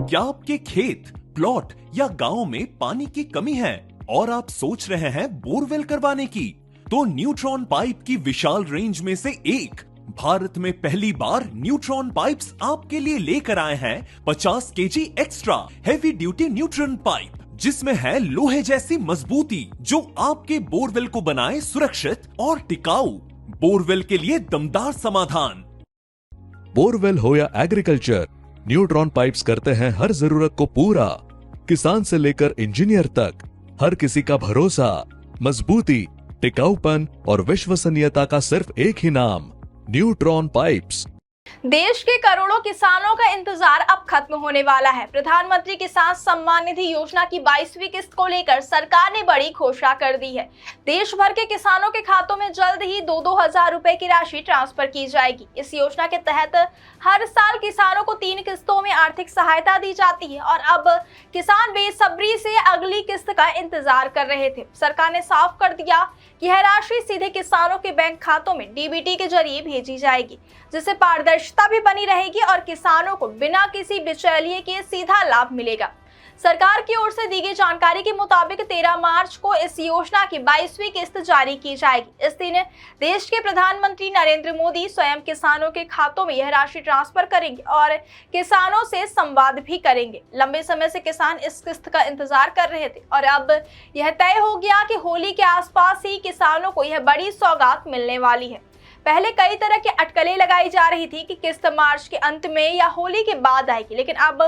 क्या आपके खेत, प्लॉट या गांव में पानी की कमी है और आप सोच रहे हैं बोरवेल करवाने की? तो न्यूट्रॉन पाइप की विशाल रेंज में से एक भारत में पहली बार न्यूट्रॉन पाइप्स आपके लिए लेकर आए हैं 50 KG extra heavy duty neutron pipe, जिसमें है लोहे जैसी मजबूती जो आपके बोरवेल को बनाए सुरक्षित और टिकाऊ। बोरवेल के लिए दमदार समाधान। बोरवेल हो या एग्रीकल्चर, न्यूट्रॉन पाइप्स करते हैं हर जरूरत को पूरा। किसान से लेकर इंजीनियर तक हर किसी का भरोसा, मजबूती, टिकाऊपन और विश्वसनीयता का सिर्फ एक ही नाम, न्यूट्रॉन पाइप्स। देश के करोड़ों किसानों का इंतजार अब खत्म होने वाला है। प्रधानमंत्री किसान सम्मान निधि योजना की 22वीं किस्त को लेकर सरकार ने बड़ी घोषणा कर दी है। देश भर के किसानों के खातों में जल्द ही 2-2 हजार रुपए की राशि ट्रांसफर की जाएगी। इस योजना के तहत हर साल किसानों को 3 किस्तों में आर्थिक सहायता दी जाती है और अब किसान बेसब्री से अगली किस्त का इंतजार कर रहे थे। सरकार ने साफ कर दिया कि यह राशि सीधे किसानों के बैंक खातों में डीबीटी के जरिए भेजी जाएगी, जिससे पारदर्शिता भी बनी रहेगी और किसानों को बिना किसी बिचौलिए के सीधा लाभ मिलेगा। सरकार की ओर से दी गई जानकारी के मुताबिक 13 मार्च को इस योजना की 22वीं किस्त जारी की जाएगी। इस दिन देश के प्रधानमंत्री नरेंद्र मोदी स्वयं किसानों के खातों में यह राशि ट्रांसफर करेंगे और किसानों से संवाद भी करेंगे। लंबे समय से किसान इस किस्त का इंतजार कर रहे थे और अब यह तय हो गया कि होली के आसपास ही किसानों को यह बड़ी सौगात मिलने वाली है। पहले कई तरह की अटकलें लगाई जा रही थी कि किस्त मार्च के अंत में या होली के बाद आएगी, लेकिन अब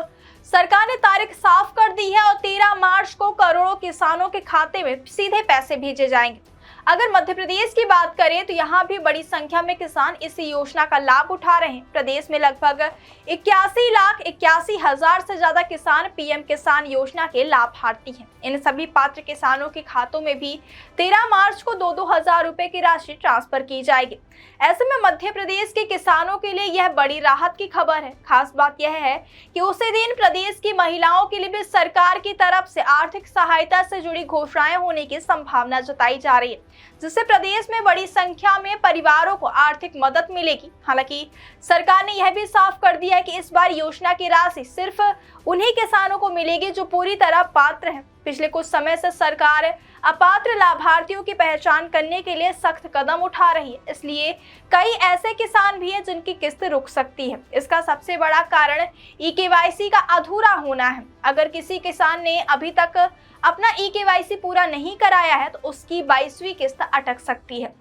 सरकार ने तारीख साफ कर दी है और 13 मार्च को करोड़ों किसानों के खाते में सीधे पैसे भेजे जाएंगे। अगर मध्य प्रदेश की बात करें तो यहाँ भी बड़ी संख्या में किसान इस योजना का लाभ उठा रहे हैं। प्रदेश में लगभग 81,81,000 से ज्यादा किसान पीएम किसान योजना के लाभार्थी हैं। इन सभी पात्र किसानों के खातों में भी 13 मार्च को 2-2 हजार रुपए की राशि ट्रांसफर की जाएगी। ऐसे में मध्य प्रदेश के किसानों के लिए यह बड़ी राहत की खबर है। खास बात यह है कि उसी दिन प्रदेश की महिलाओं के लिए भी सरकार की तरफ से आर्थिक सहायता से जुड़ी घोषणाएं होने की संभावना जताई जा रही है, जिससे प्रदेश में बड़ी संख्या में परिवारों को आर्थिक मदद मिलेगी। हालांकि सरकार ने यह भी साफ कर दिया है कि इस बार योजना की राशि सिर्फ उन्हीं किसानों को मिलेगी जो पूरी तरह पात्र हैं। पिछले कुछ समय से सरकार अपात्र लाभार्थियों की पहचान करने के लिए सख्त कदम उठा रही है, इसलिए कई ऐसे किसान भी हैं जिनकी किस्त रुक सकती है। इसका सबसे बड़ा कारण ई-केवाईसी का अधूरा होना है। अगर किसी किसान ने अभी तक अपना ई-केवाईसी पूरा नहीं कराया है तो उसकी 22वीं किस्त अटक सकती है।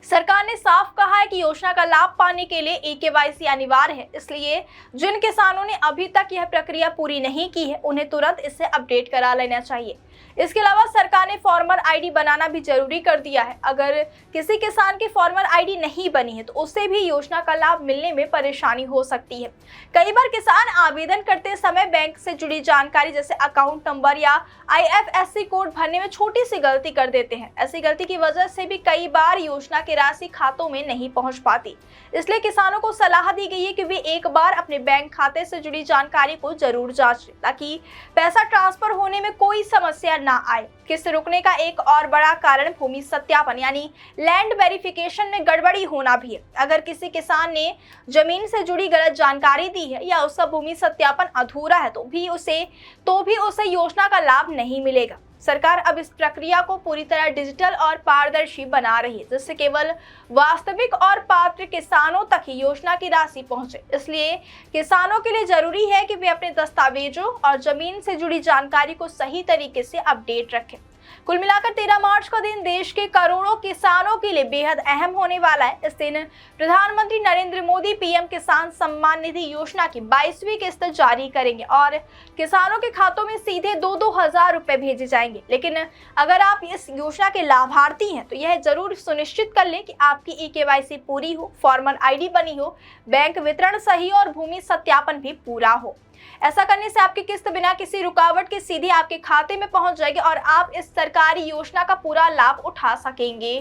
सरकार ने साफ कहा है कि योजना का लाभ पाने के लिए ई-केवाईसी अनिवार्य है, इसलिए जिन किसानों ने अभी तक यह प्रक्रिया पूरी नहीं की है उन्हें तुरंत इसे अपडेट करा लेना चाहिए। इसके अलावा सरकार ने फार्मर आईडी बनाना भी जरूरी कर दिया है। अगर किसी किसान की फार्मर आईडी नहीं बनी है तो उसे भी योजना का लाभ मिलने में परेशानी हो सकती है। कई बार किसान आवेदन करते समय बैंक से जुड़ी जानकारी जैसे अकाउंट नंबर या IFSC कोड भरने में छोटी सी गलती कर देते हैं। ऐसी गलती की वजह से भी कई बार योजना की राशि खातों में नहीं पहुंच पाती। इसलिए किसानों को सलाह दी गई है कि वे एक बार अपने बैंक खाते से जुड़ी जानकारी को जरूर जांच लें, ताकि पैसा ट्रांसफर होने में कोई समस्या ना आए। किस्त रुकने का एक और बड़ा कारण भूमि सत्यापन यानी लैंड वेरिफिकेशन में गड़बड़ी होना भी है। अगर किसी किसान ने जमीन से जुड़ी गलत जानकारी दी है या उसका भूमि सत्यापन अधूरा है तो भी उसे योजना का लाभ नहीं मिलेगा। सरकार अब इस प्रक्रिया को पूरी तरह डिजिटल और पारदर्शी बना रही है, जिससे केवल वास्तविक और पात्र किसानों तक ही योजना की राशि पहुंचे। इसलिए किसानों के लिए जरूरी है कि वे अपने दस्तावेजों और जमीन से जुड़ी जानकारी को सही तरीके से अपडेट रखें। कुल मिलाकर 13 मार्च का दिन देश के करोड़ों किसानों के लिए बेहद अहम होने वाला है। इस दिन प्रधानमंत्री नरेंद्र मोदी पीएम किसान सम्मान निधि योजना की 22वीं किस्त जारी करेंगे और किसानों के खातों में सीधे 2-2 हजार रुपए भेजे जाएंगे। लेकिन अगर आप इस योजना के लाभार्थी हैं तो यह जरूर सुनिश्चित कर लें कि आपकी ई-केवाईसी पूरी हो, फार्मर आईडी बनी हो, बैंक वितरण सही और भूमि सत्यापन भी पूरा हो। ऐसा करने से आपकी किस्त बिना किसी रुकावट के सीधे आपके खाते में पहुंच जाएगी और आप इस सरकारी योजना का पूरा लाभ उठा सकेंगे।